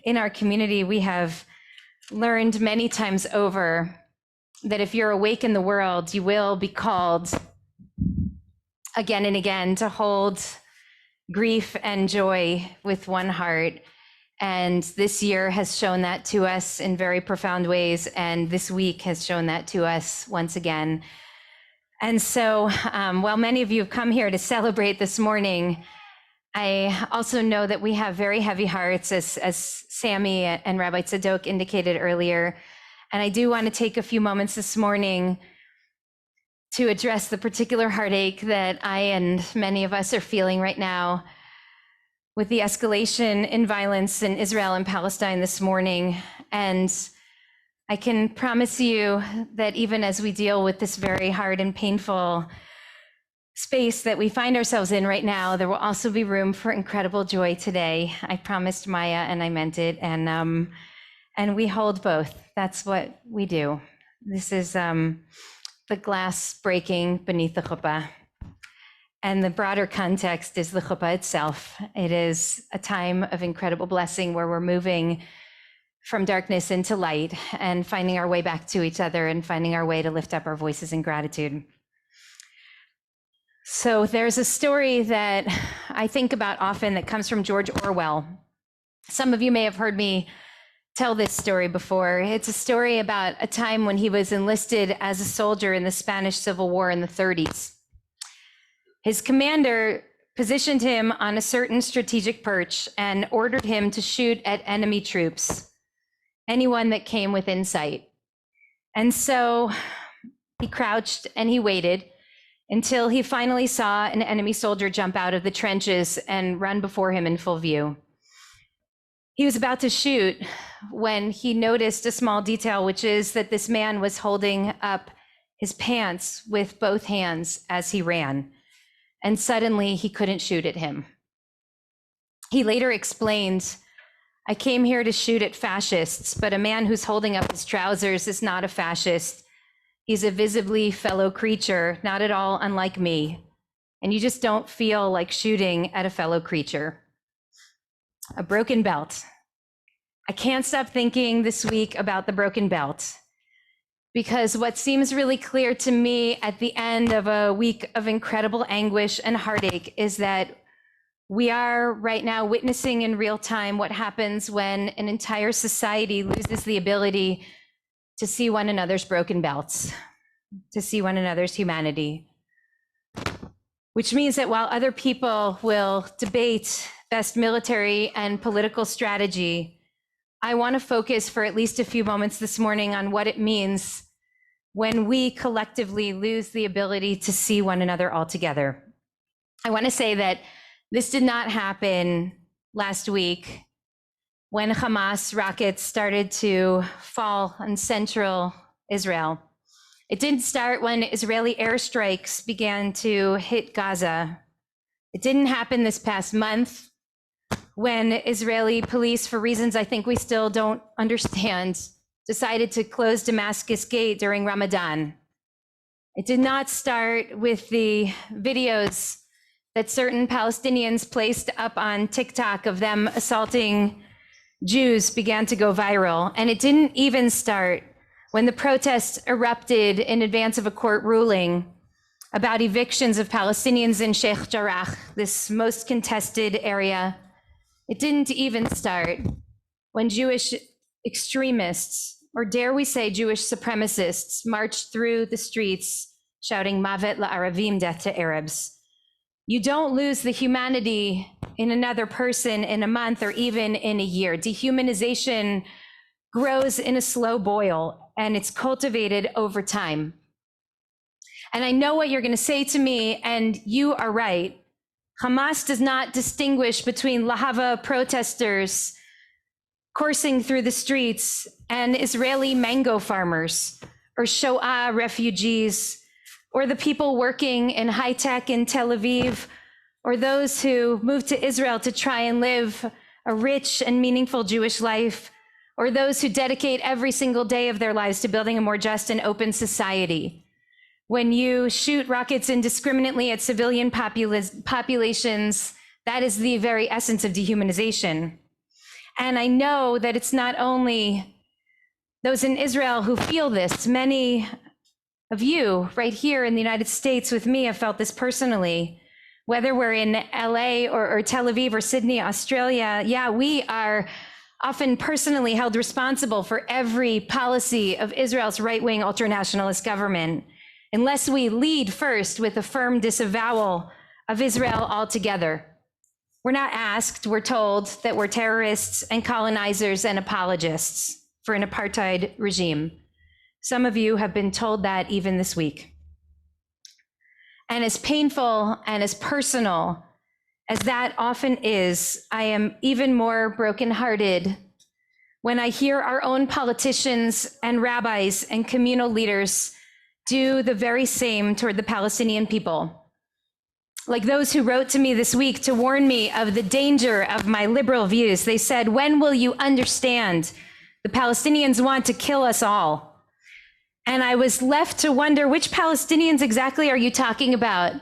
in our community, we have learned many times over that if you're awake in the world, you will be called again and again to hold grief and joy with one heart. And this year has shown that to us in very profound ways. And this week has shown that to us once again. And so while many of you have come here to celebrate this morning, I also know that we have very heavy hearts, as Sammy and Rabbi Tzadok indicated earlier. And I do want to take a few moments this morning to address the particular heartache that I and many of us are feeling right now with the escalation in violence in Israel and Palestine this morning. And I can promise you that even as we deal with this very hard and painful space that we find ourselves in right now, there will also be room for incredible joy today. I promised Maya and I meant it. And we hold both. That's what we do. This is the glass breaking beneath the chuppah. And the broader context is the chuppah itself. It is a time of incredible blessing where we're moving from darkness into light and finding our way back to each other and finding our way to lift up our voices in gratitude. So there's a story that I think about often that comes from George Orwell. Some of you may have heard me tell this story before. It's a story about a time when he was enlisted as a soldier in the Spanish Civil War in the 30s. His commander positioned him on a certain strategic perch and ordered him to shoot at enemy troops, anyone that came within sight. And so he crouched and he waited until he finally saw an enemy soldier jump out of the trenches and run before him in full view. He was about to shoot when he noticed a small detail, which is that this man was holding up his pants with both hands as he ran. And suddenly he couldn't shoot at him. He later explained, "I came here to shoot at fascists, but a man who's holding up his trousers is not a fascist. He's a visibly fellow creature, not at all unlike me. And you just don't feel like shooting at a fellow creature." A broken belt. I can't stop thinking this week about the broken belt, because what seems really clear to me at the end of a week of incredible anguish and heartache is that we are right now witnessing in real time what happens when an entire society loses the ability to see one another's broken belts, to see one another's humanity. Which means that while other people will debate best military and political strategy, I want to focus for at least a few moments this morning on what it means when we collectively lose the ability to see one another altogether. I want to say that this did not happen last week when Hamas rockets started to fall on central Israel. It didn't start when Israeli airstrikes began to hit Gaza. It didn't happen this past month when Israeli police, for reasons I think we still don't understand, decided to close Damascus Gate during Ramadan. It did not start with the videos that certain Palestinians placed up on TikTok of them assaulting Jews began to go viral. And it didn't even start when the protests erupted in advance of a court ruling about evictions of Palestinians in Sheikh Jarrah, this most contested area. It didn't even start when Jewish extremists, or dare we say Jewish supremacists, marched through the streets shouting Mavet la'Aravim, death to Arabs. You don't lose the humanity in another person in a month or even in a year. Dehumanization grows in a slow boil and it's cultivated over time. And I know what you're going to say to me, and you are right. Hamas does not distinguish between Lahava protesters coursing through the streets and Israeli mango farmers or Shoah refugees or the people working in high tech in Tel Aviv or those who moved to Israel to try and live a rich and meaningful Jewish life, or those who dedicate every single day of their lives to building a more just and open society. When you shoot rockets indiscriminately at civilian populations, that is the very essence of dehumanization. And I know that it's not only those in Israel who feel this. Many of you right here in the United States with me have felt this personally. Whether we're in LA or Tel Aviv or Sydney, Australia, yeah, we are often personally held responsible for every policy of Israel's right-wing ultranationalist government, unless we lead first with a firm disavowal of Israel altogether. We're not asked, we're told that we're terrorists and colonizers and apologists for an apartheid regime. Some of you have been told that even this week. And as painful and as personal as that often is, I am even more brokenhearted when I hear our own politicians and rabbis and communal leaders do the very same toward the Palestinian people. Like those who wrote to me this week to warn me of the danger of my liberal views. They said, "When will you understand? The Palestinians want to kill us all." And I was left to wonder, which Palestinians exactly are you talking about?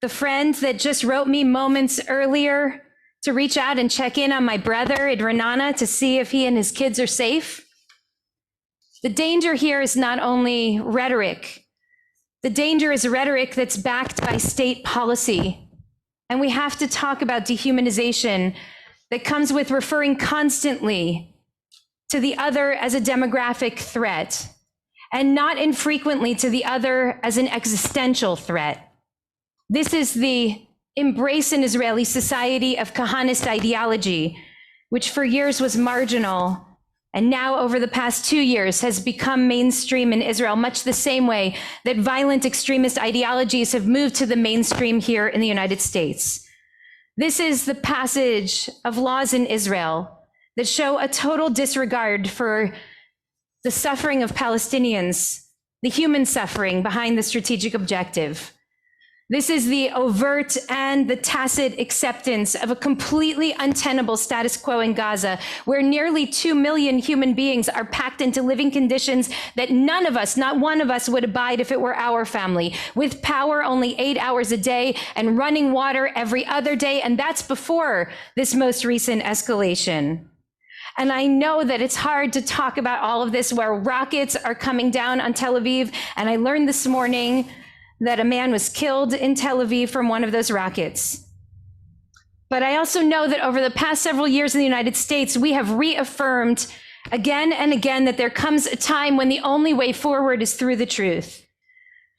The friend that just wrote me moments earlier to reach out and check in on my brother in Renana to see if he and his kids are safe? The danger here is not only rhetoric. The danger is rhetoric that's backed by state policy. And we have to talk about dehumanization that comes with referring constantly to the other as a demographic threat, and not infrequently to the other as an existential threat. This is the embrace in Israeli society of Kahanist ideology, which for years was marginal, and now over the past 2 years has become mainstream in Israel, much the same way that violent extremist ideologies have moved to the mainstream here in the United States. This is the passage of laws in Israel that show a total disregard for the suffering of Palestinians, the human suffering behind the strategic objective. This is the overt and the tacit acceptance of a completely untenable status quo in Gaza, where nearly 2 million human beings are packed into living conditions that none of us, not one of us, would abide if it were our family, with power only 8 hours a day and running water every other day. And that's before this most recent escalation. And I know that it's hard to talk about all of this where rockets are coming down on Tel Aviv. And I learned this morning that a man was killed in Tel Aviv from one of those rockets. But I also know that over the past several years in the United States, we have reaffirmed again and again that there comes a time when the only way forward is through the truth.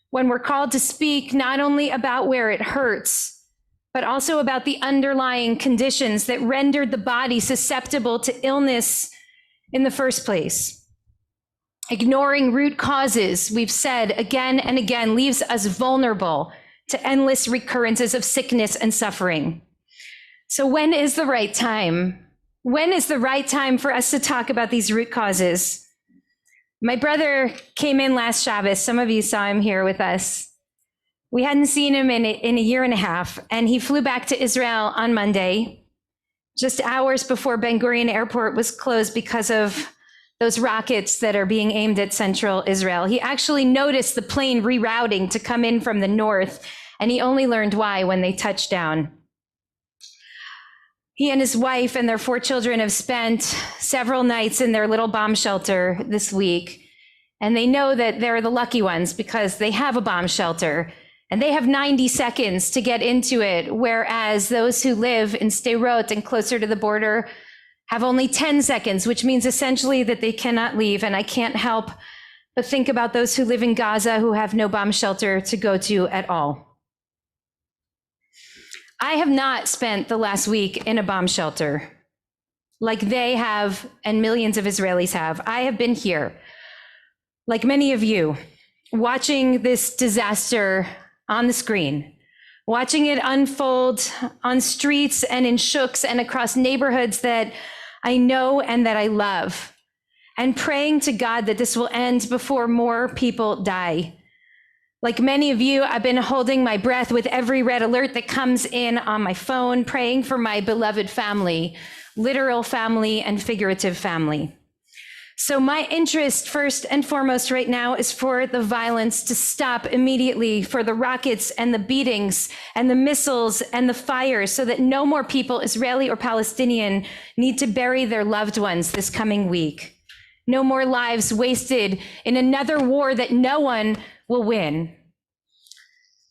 When we're called to speak not only about where it hurts, but also about the underlying conditions that rendered the body susceptible to illness in the first place. Ignoring root causes, we've said again and again, leaves us vulnerable to endless recurrences of sickness and suffering. So when is the right time? When is the right time for us to talk about these root causes? My brother came in last Shabbos. Some of you saw him here with us. We hadn't seen him in a year and a half, and he flew back to Israel on Monday, just hours before Ben Gurion Airport was closed because of those rockets that are being aimed at central Israel. He actually noticed the plane rerouting to come in from the north, and he only learned why when they touched down. He and his wife and their 4 children have spent several nights in their little bomb shelter this week, and they know that they're the lucky ones because they have a bomb shelter, and they have 90 seconds to get into it, whereas those who live in Sderot and closer to the border have only 10 seconds, which means essentially that they cannot leave. And I can't help but think about those who live in Gaza who have no bomb shelter to go to at all. I have not spent the last week in a bomb shelter like they have and millions of Israelis have. I have been here, like many of you, watching this disaster on the screen, watching it unfold on streets and in shuks and across neighborhoods that I know and that I love, and praying to God that this will end before more people die. Like many of you, I've been holding my breath with every red alert that comes in on my phone, praying for my beloved family, literal family and figurative family. So my interest, first and foremost right now, is for the violence to stop immediately, for the rockets and the beatings and the missiles and the fires, so that no more people, Israeli or Palestinian, need to bury their loved ones this coming week. No more lives wasted in another war that no one will win.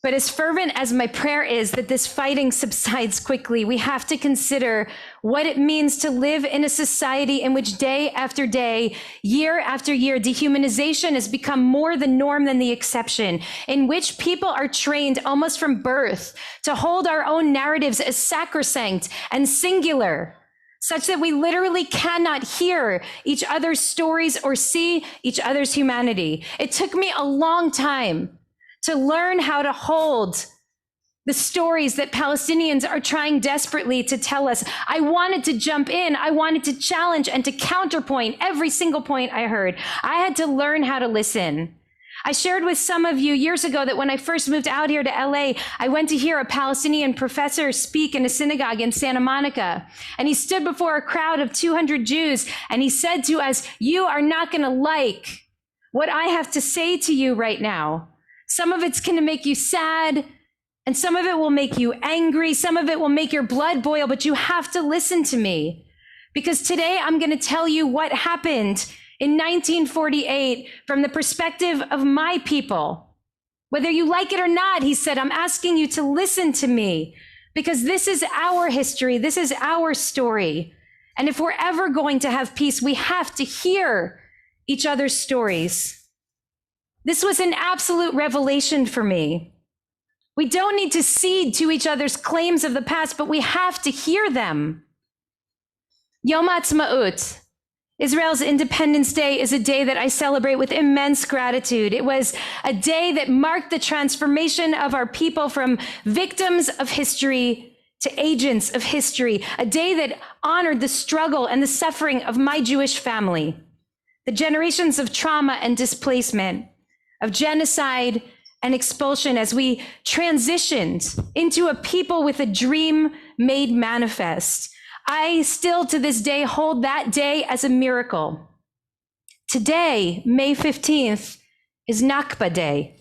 But as fervent as my prayer is that this fighting subsides quickly, we have to consider what it means to live in a society in which day after day, year after year, dehumanization has become more the norm than the exception, in which people are trained almost from birth to hold our own narratives as sacrosanct and singular, such that we literally cannot hear each other's stories or see each other's humanity. It took me a long time to learn how to hold the stories that Palestinians are trying desperately to tell us. I wanted to jump in. I wanted to challenge and to counterpoint every single point I heard. I had to learn how to listen. I shared with some of you years ago that when I first moved out here to LA, I went to hear a Palestinian professor speak in a synagogue in Santa Monica. And he stood before a crowd of 200 Jews and he said to us, "You are not going to like what I have to say to you right now. Some of it's going to make you sad, and some of it will make you angry. Some of it will make your blood boil, but you have to listen to me. Because today I'm going to tell you what happened in 1948 from the perspective of my people. Whether you like it or not," he said, "I'm asking you to listen to me, because this is our history. This is our story. And if we're ever going to have peace, we have to hear each other's stories." This was an absolute revelation for me. We don't need to cede to each other's claims of the past, but we have to hear them. Yom Ha'atzmaut, Israel's Independence Day, is a day that I celebrate with immense gratitude. It was a day that marked the transformation of our people from victims of history to agents of history, a day that honored the struggle and the suffering of my Jewish family, the generations of trauma and displacement, of genocide and expulsion, as we transitioned into a people with a dream made manifest. I still to this day hold that day as a miracle. Today, May 15th, is Nakba Day.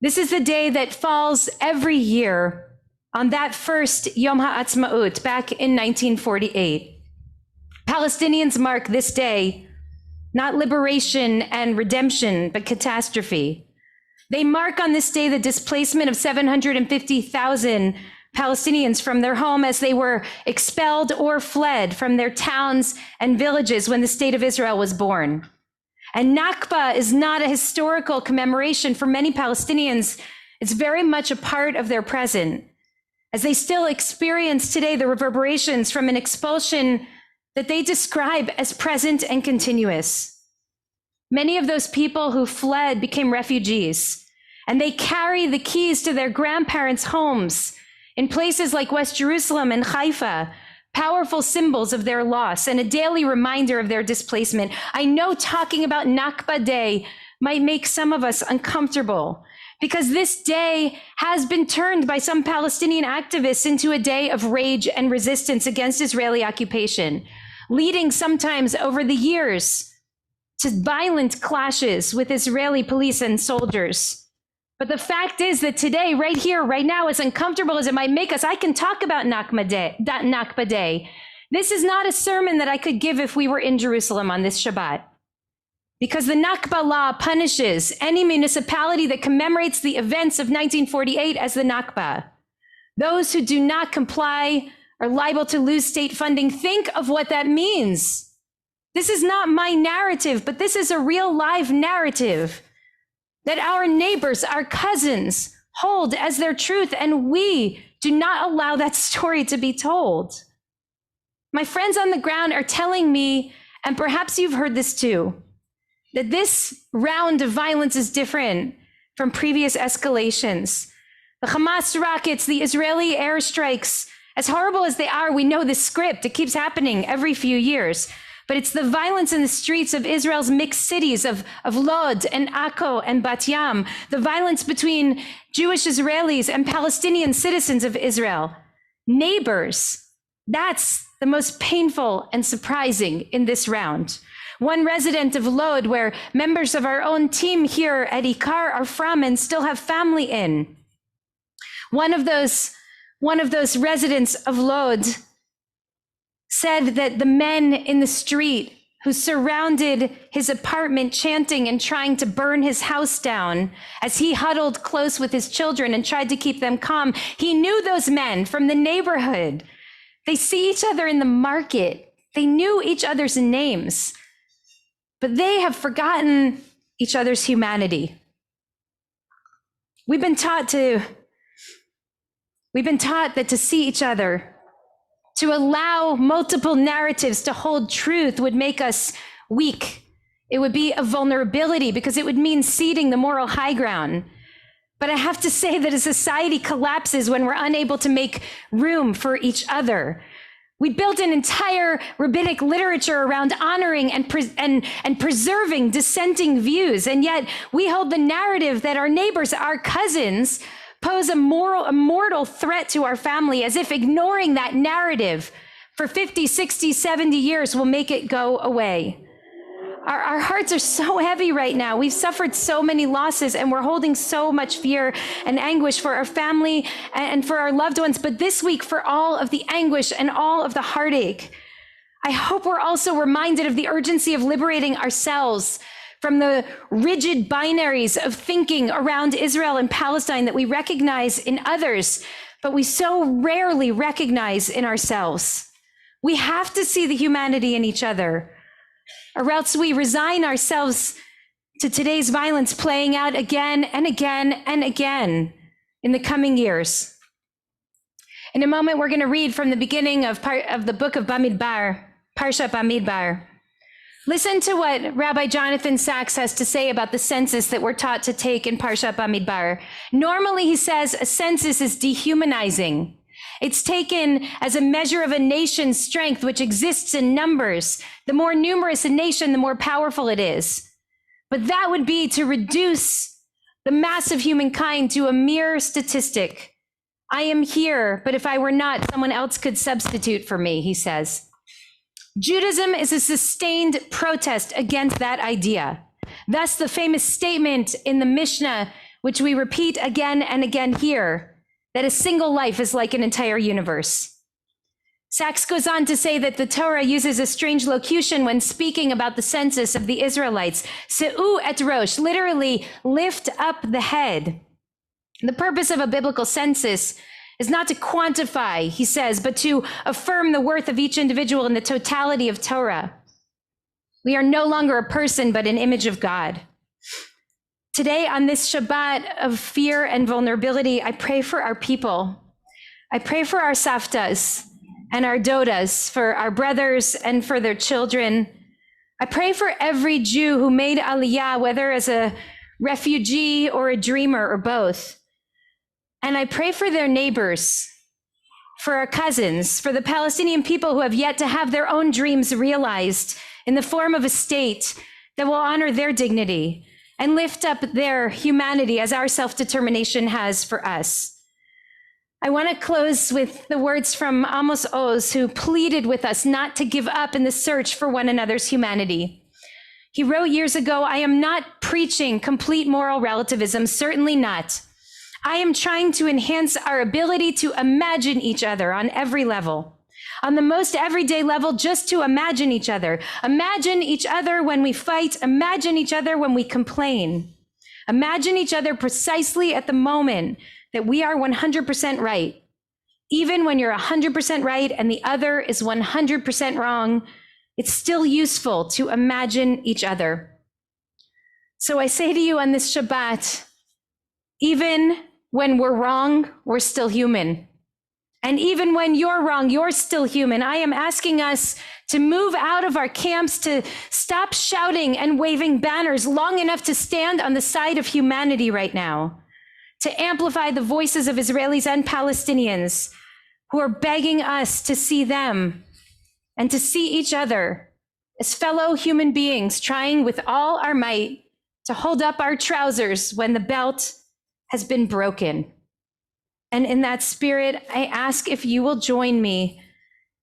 This is the day that falls every year on that first Yom Ha'atzmaut back in 1948. Palestinians mark this day not liberation and redemption, but catastrophe. They mark on this day the displacement of 750,000 Palestinians from their home as they were expelled or fled from their towns and villages when the state of Israel was born. And Nakba is not a historical commemoration for many Palestinians. It's very much a part of their present, as they still experience today the reverberations from an expulsion that they describe as present and continuous. Many of those people who fled became refugees, and they carry the keys to their grandparents' homes in places like West Jerusalem and Haifa, powerful symbols of their loss and a daily reminder of their displacement. I know talking about Nakba Day might make some of us uncomfortable, because this day has been turned by some Palestinian activists into a day of rage and resistance against Israeli occupation, leading sometimes over the years to violent clashes with Israeli police and soldiers. But the fact is that today, right here, right now, as uncomfortable as it might make us, I can talk about Nakba Day. This is not a sermon that I could give if we were in Jerusalem on this Shabbat, because the Nakba law punishes any municipality that commemorates the events of 1948 as the Nakba. Those who do not comply are liable to lose state funding. Think of what that means. This is not my narrative, but this is a real live narrative that our neighbors, our cousins, hold as their truth, and we do not allow that story to be told. My friends on the ground are telling me, and perhaps you've heard this too, that this round of violence is different from previous escalations. The Hamas rockets, the Israeli airstrikes, as horrible as they are, we know the script. It keeps happening every few years. But it's the violence in the streets of Israel's mixed cities of Lod and Akko and Bat Yam, the violence between Jewish Israelis and Palestinian citizens of Israel, neighbors. That's the most painful and surprising in this round. One resident of Lod, where members of our own team here at Ikar are from and still have family in. One of those residents of Lod said that the men in the street who surrounded his apartment chanting and trying to burn his house down as he huddled close with his children and tried to keep them calm, he knew those men from the neighborhood. They see each other in the market. They knew each other's names, but they have forgotten each other's humanity. We've been taught that to see each other, to allow multiple narratives to hold truth would make us weak. It would be a vulnerability because it would mean ceding the moral high ground. But I have to say that a society collapses when we're unable to make room for each other. We built an entire rabbinic literature around honoring and preserving dissenting views. And yet we hold the narrative that our neighbors, our cousins, pose a mortal threat to our family, as if ignoring that narrative for 50, 60, 70 years will make it go away. Our hearts are so heavy right now. We've suffered so many losses and we're holding so much fear and anguish for our family and for our loved ones. But this week, for all of the anguish and all of the heartache, I hope we're also reminded of the urgency of liberating ourselves from the rigid binaries of thinking around Israel and Palestine that we recognize in others, but we so rarely recognize in ourselves. We have to see the humanity in each other, or else we resign ourselves to today's violence playing out again and again and again in the coming years. In a moment, we're going to read from the beginning of the book of Bamidbar, Parshat Bamidbar. Listen to what Rabbi Jonathan Sachs has to say about the census that we're taught to take in Parshat Bamidbar. Normally, he says, a census is dehumanizing. It's taken as a measure of a nation's strength, which exists in numbers. The more numerous a nation, the more powerful it is. But that would be to reduce the mass of humankind to a mere statistic. I am here, but if I were not, someone else could substitute for me, he says. Judaism is a sustained protest against that idea. Thus, the famous statement in the Mishnah, which we repeat again and again here, that a single life is like an entire universe. Sachs goes on to say that the Torah uses a strange locution when speaking about the census of the Israelites. Se'u et rosh, literally lift up the head. The purpose of a biblical census is not to quantify, he says, but to affirm the worth of each individual in the totality of Torah. We are no longer a person, but an image of God. Today, on this Shabbat of fear and vulnerability, I pray for our people. I pray for our savtas and our dodas, for our brothers and for their children. I pray for every Jew who made Aliyah, whether as a refugee or a dreamer or both. And I pray for their neighbors, for our cousins, for the Palestinian people who have yet to have their own dreams realized in the form of a state that will honor their dignity and lift up their humanity as our self-determination has for us. I want to close with the words from Amos Oz, who pleaded with us not to give up in the search for one another's humanity. He wrote years ago, I am not preaching complete moral relativism, certainly not. I am trying to enhance our ability to imagine each other on every level. On the most everyday level, just to imagine each other. Imagine each other when we fight. Imagine each other when we complain. Imagine each other precisely at the moment that we are 100% right. Even when you're 100% right and the other is 100% wrong, it's still useful to imagine each other. So I say to you on this Shabbat, even when we're wrong, we're still human. And even when you're wrong, you're still human. I am asking us to move out of our camps, to stop shouting and waving banners long enough to stand on the side of humanity right now, to amplify the voices of Israelis and Palestinians who are begging us to see them and to see each other as fellow human beings, trying with all our might to hold up our trousers when the belt has been broken. And in that spirit, I ask if you will join me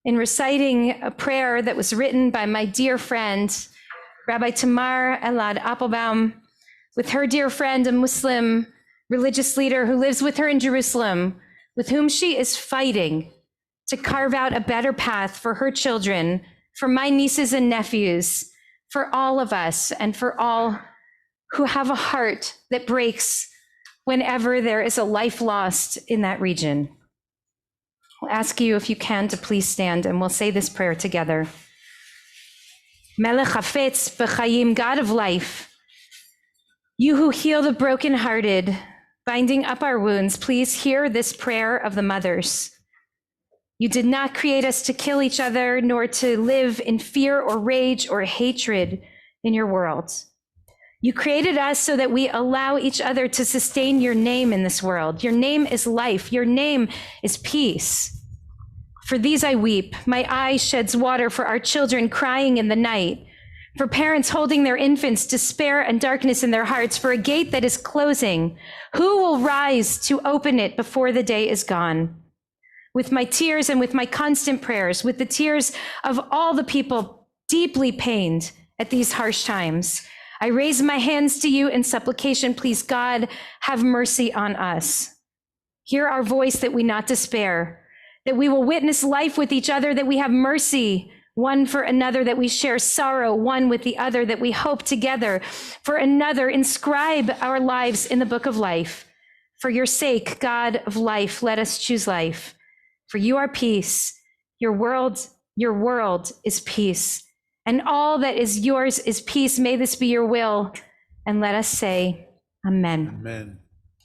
in reciting a prayer that was written by my dear friend, Rabbi Tamar Elad Applebaum, with her dear friend, a Muslim religious leader who lives with her in Jerusalem, with whom she is fighting to carve out a better path for her children, for my nieces and nephews, for all of us, and for all who have a heart that breaks whenever there is a life lost in that region. I'll ask you, if you can, to please stand, and we'll say this prayer together. Melech Hafetz B'Chaim, God of life, you who heal the brokenhearted, binding up our wounds, please hear this prayer of the mothers. You did not create us to kill each other, nor to live in fear or rage or hatred in your world. You created us so that we allow each other to sustain your name in this world. Your name is life. Your name is peace. For these I weep. My eye sheds water for our children crying in the night, for parents holding their infants, despair and darkness in their hearts, for a gate that is closing. Who will rise to open it before the day is gone? With my tears and with my constant prayers, with the tears of all the people deeply pained at these harsh times, I raise my hands to you in supplication. Please, God, have mercy on us. Hear our voice, that we not despair, that we will witness life with each other, that we have mercy one for another, that we share sorrow one with the other, that we hope together for another. Inscribe our lives in the book of life. For your sake, God of life, let us choose life. For you are peace. Your world is peace. And all that is yours is peace. May this be your will. And let us say, Amen. Amen.